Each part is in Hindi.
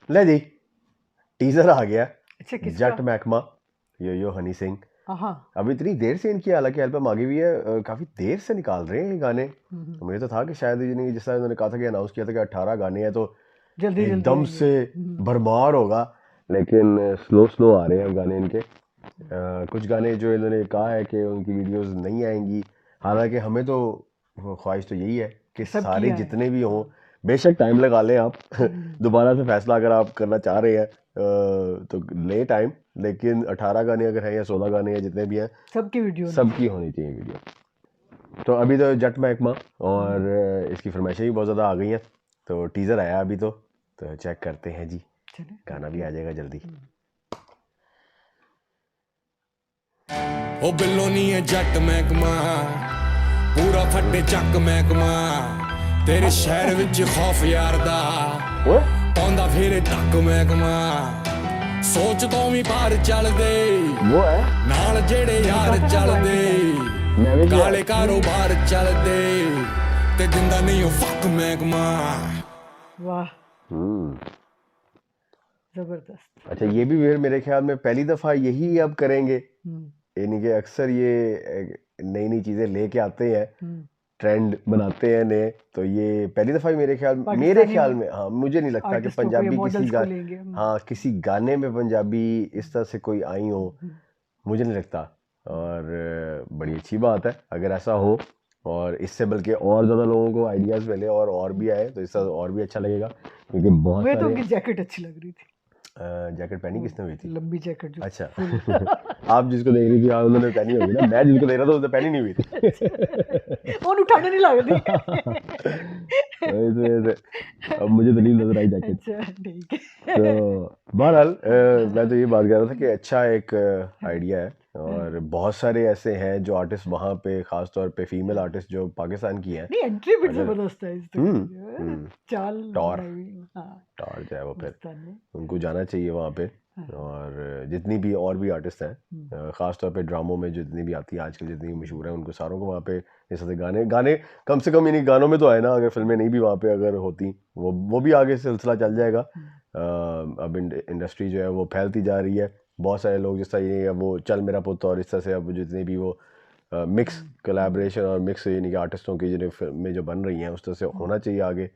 ले जी टीजर आ गया। अच्छा किसका? जट महकमा, यो हनी सिंह। हाँ। अभी इतनी देर से इनकी हालांकि एल्बम आ गई हुई है, काफी देर से निकाल रहे हैं ये गाने। तो मुझे तो था कि शायद ये नहीं, जैसा उन्होंने कहा था कि अनाउंस किया था कि 18 गाने हैं तो जल्दी जल्दी एकदम आएंगे। से भरमार होगा, लेकिन स्लो स्लो आ रहे हैं गाने इनके। कुछ गाने जो इन्होंने कहा है कि उनकी वीडियोस नहीं आएंगी, हालांकि हमें तो ख्वाहिश तो यही है कि सब सारे किया है। जितने भी हों, बेशक टाइम लगा लें आप दोबारा से फैसला अगर आप करना चाह रहे हैं तो ले टाइम, लेकिन 18 गाने अगर हैं या 16 गाने हैं जितने भी हैं, सबकी वीडियो सबकी होनी चाहिए वीडियो। तो अभी तो जट महकमा और इसकी फरमाइशें भी बहुत ज़्यादा आ गई हैं, तो टीज़र आया अभी तो चेक करते हैं जी। चले गाना भी आ जाएगा जल्दी। ओ बिल्लो नी है जट महकमा, पूरा फटे चक महकमा, तेरे शहर विच खौफ यार दा पाਉਂਦਾ फिर टक महकमा, सोच तो भी पार चल दे वो है नाल जेड़े यार चल दे, काले कारोबार चल दे ते जिंदा नहीं हो फक महकमा। वाह जबरदस्त। अच्छा, ये भी फिर मेरे ख्याल में पहली दफा यही अब करेंगे, यानी कि अक्सर ये नई नई चीजें लेके आते हैं, ट्रेंड बनाते हैं नए, तो ये पहली दफा ही मेरे ख्याल में हाँ, मुझे नहीं लगता कि पंजाबी किसी गाने में पंजाबी इस तरह से कोई आई हो, मुझे नहीं लगता। और बड़ी अच्छी बात है अगर ऐसा हो, और इससे बल्कि और ज़्यादा लोगों को आइडियाज़ मिले और भी आए तो इससे और भी अच्छा लगेगा, क्योंकि बहुत मुझे तो सारे उनकी जैकेट अच्छी लग रही थी। जैकेट पहनी किसने हुई थी? लंबी जैकेट जो अच्छा आप जिसको देख रही थी आप उन्होंने पहनी होगी ना, मैं जिसको देख रहा था उसने पहनी नहीं हुई थी। और उठाने नहीं लग रही। अब मुझे दलील नजर आई जैकेट। अच्छा ठीक है। तो बहरहाल मैं तो ये बात कर रहा था कि अच्छा एक आइडिया है, और बहुत सारे ऐसे हैं जो आर्टिस्ट वहाँ पे, खास तौर पे फीमेल आर्टिस्ट जो पाकिस्तान की हैं, नहीं एंट्री भी अगर- जबरदस्त है इस चाल टॉर बनाई हुई। हाँ टॉर जो है वो फिर हिंदुस्तान में। उनको जाना चाहिए वहाँ पे। और जितनी भी और भी आर्टिस्ट हैं, खास तौर पे ड्रामों में जितनी भी आती है आजकल, जितनी मशहूर है, उनको सारों को वहाँ पे इस तरह से गाने कम से कम इन्हीं गानों में तो आए ना, अगर फिल्में नहीं भी वहाँ पे अगर होती, वो भी आगे सिलसिला चल जाएगा। अब इंडस्ट्री जो है वो फैलती जा रही है, बहुत सारे लोग जिस तरह ये वो चल मेरा पुत और इस तरह से अब जितने भी वो मिक्स कोलैबोरेशन और मिक्स यानी कि आर्टिस्टों की जो फिल्में जो बन रही हैं उस तरह से होना चाहिए आगे,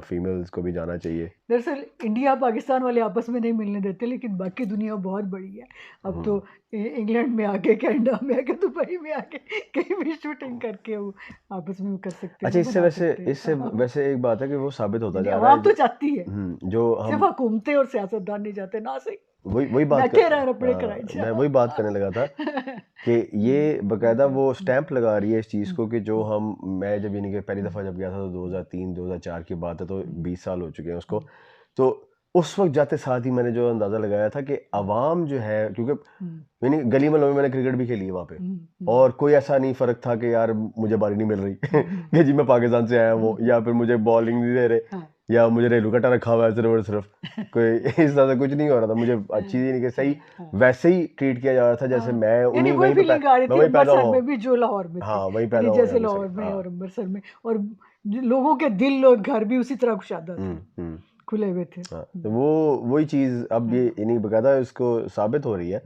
फीमेल्स को भी जाना चाहिए। दरअसल इंडिया पाकिस्तान वाले आपस में नहीं मिलने देते, लेकिन बाकी दुनिया बहुत बड़ी है। अब तो इंग्लैंड में आके, कनाडा में आके, दुबई में आके कहीं भी शूटिंग करके वो आपस में कर सकते हैं। अच्छा, इससे वैसे एक बात है कि वो साबित होता जा रहा है, आवाम तो चाहती है, जो सिर्फ हम हुकूमतें और सियासतदान नहीं चाहते ना सही। वही बात मैं वही बात करने लगा था कि ये बकायदा वो स्टैंप लगा रही है इस चीज़ को कि जो मैं जब यानी कि पहली दफ़ा जब गया था तो 2003-2004 की बात है, तो 20 साल हो चुके हैं उसको। तो उस वक्त जाते साथ ही मैंने जो अंदाज़ा लगाया था कि आवाम जो है, क्योंकि यानी गली मोहल्लों में मैंने क्रिकेट भी खेली है वहाँ पे, और कोई ऐसा नहीं फ़र्क था कि यार मुझे बारी नहीं मिल रही कि जी मैं पाकिस्तान से आया हूँ, या फिर मुझे बॉलिंग नहीं दे रहे, या मुझे रेलू कट्टा रखा हुआ है सिर्फ और सिर्फ, कोई इस तरह से कुछ नहीं हो रहा था। मुझे अच्छी नहीं कि सही वैसे ही ट्रीट किया जा रहा था जैसे मैं यानी वही फीलिंग आ रही थी अमृतसर में भी जो लाहौर में थे। हाँ वही पैदा हुआ जैसे लाहौर में और अमृतसर में, और लोगों के दिल और घर भी उसी तरह कुशादा थे, खुले हुए थे। तो वही चीज़ अब ये नहीं बकायदा इसको साबित हो रही है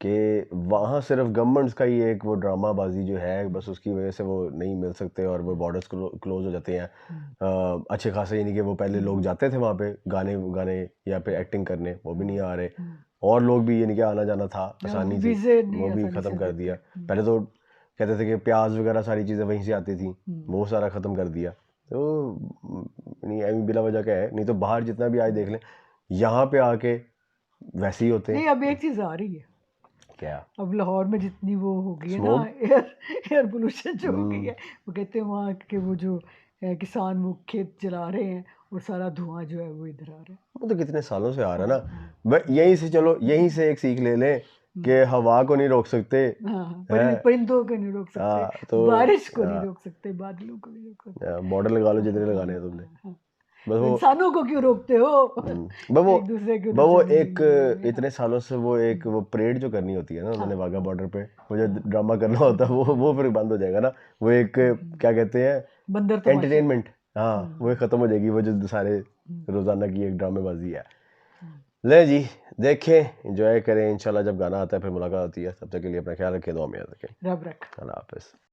कि वहाँ सिर्फ गवर्नमेंट्स का ही एक वो ड्रामाबाजी जो है, बस उसकी वजह से वो नहीं मिल सकते और वो बॉर्डर्स क्लोज हो जाते हैं अच्छे खासे, यानी कि वो पहले लोग जाते थे वहाँ पे गाने या पे एक्टिंग करने, वो भी नहीं आ रहे, और लोग भी यानी कि आना जाना था आसानी से, वो भी ख़त्म कर दिया। पहले तो कहते थे कि प्याज वगैरह सारी चीज़ें वहीं से आती थी, वो सारा ख़त्म कर दिया। तो नहीं बिला वजह क्या है, नहीं तो बाहर जितना भी आज देख लें, यहाँ पे आके वैसे ही होते हैं। नहीं अब एक चीज़ आ रही है, क्या? अब लाहौर में जितनी वो हो गई है ना, एयर पोल्यूशन जो हो गई है, वो कहते हैं वहाँ के वो जो किसान वो खेत जला रहे हैं और सारा धुआं जो है वो इधर आ रहा है। वो तो कितने सालों से आ रहा है ना। यहीं से चलो, यहीं से एक सीख ले लें कि हवा को नहीं रोक सकते, परिंदों को नहीं रोक सकते, तो बारिश को नहीं रोक सकते, बादलों को नहीं रोक सकते, बॉर्डर लगा लो जितने लगाने हैं तुमने, बस वो इंसानों को क्यों रोकते हो? एक दूसरे के वो एक इतने सालों से वो परेड जो करनी होती है ना उन्होंने वाघा बॉर्डर पे, वो जो ड्रामा करना होता है वो फिर बंद हो जाएगा ना। वो एक क्या कहते हैं, बंदर एंटरटेनमेंट, हाँ वो खत्म हो जाएगी, वो जो सारे रोजाना की एक ड्रामेबाजी है। ले जी, देखें, एंजॉय करें, इंशाल्लाह जब गाना आता है फिर मुलाकात होती है। तब तक के लिए अपना ख्याल रखें, दुआ में याद रखें। रब रख। अल्लाह हाफ़िज़।